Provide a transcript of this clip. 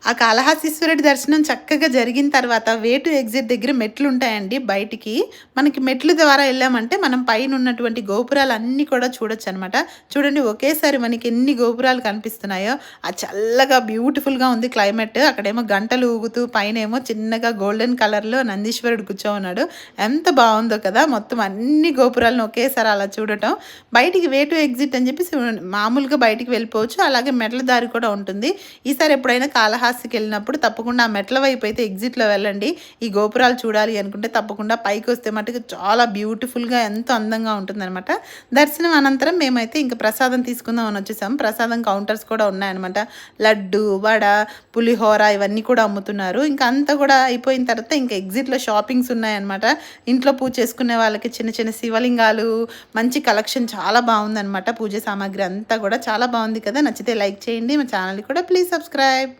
ఆ కాళహస్తీశ్వరుడి దర్శనం చక్కగా జరిగిన తర్వాత వే టు ఎగ్జిట్ దగ్గర మెట్లుంటాయండి బయటికి. మనకి మెట్ల ద్వారా ఎళ్ళామంటే మనం పైనున్నటువంటి గోపురాలన్నీ కూడా చూడొచ్చనమాట. చూడండి ఒకేసారి మనకి ఎన్ని గోపురాలు కనిపిస్తున్నాయో. ఆ చల్లగా బ్యూటిఫుల్‌గా ఉంది క్లైమేట్. అక్కడేమో గంటలు ఊగుతూ పైనేమో చిన్నగా గోల్డెన్ కలర్‌లో నందీశ్వరుడు కూర్చోనున్నాడు. ఎంత బావుందో కదా! మొత్తం అన్ని గోపురాలను ఒకేసారి అలా చూడటం. బయటికి వే టు ఎగ్జిట్ అని చెప్పేసి మామూలుగా బయటికి వెళ్ళిపోవచ్చు. అలాగే మెట్ల దారి కూడా ఉంటుంది. ఈసారి ఎప్పుడైనా కాళహస్తికెళ్ళినప్పుడు తప్పకుండా ఆ మెట్ల వైపు అయితే ఎగ్జిట్‌లో వెళ్ళండి. ఈ గోపురాలు చూడాలి అనుకుంటే తప్పకుండా పైకొస్తే మటుకు చాలా బ్యూటిఫుల్‌గా ఎంతో అందంగా ఉంటుందనమాట. దర్శనం అనంతరం మేమైతే ఇంక ప్రసాదం తీసుకుందాం అని వచ్చేసాం. ప్రసాదం కౌంటర్స్ కూడా ఉన్నాయన్నమాట. లడ్డు, వడ, పులిహోర ఇవన్నీ కూడా అమ్ముతున్నారు. ఇంక అంతా కూడా అయిపోయిన తర్వాత ఇంక ఎగ్జిట్‌లో షాపింగ్స్ ఉన్నాయన్నమాట. ఇంట్లో పూజ చేసుకునే వాళ్ళకి చిన్న చిన్న శివలింగాలు, మంచి కలెక్షన్ చాలా బావుందనమాట. పూజ సామాగ్రి అంతా కూడా చాలా బావుంది కదా! నచ్చితే లైక్ చేయండి. మా ఛానల్‌ని కూడా ప్లీజ్ సబ్స్క్రైబ్.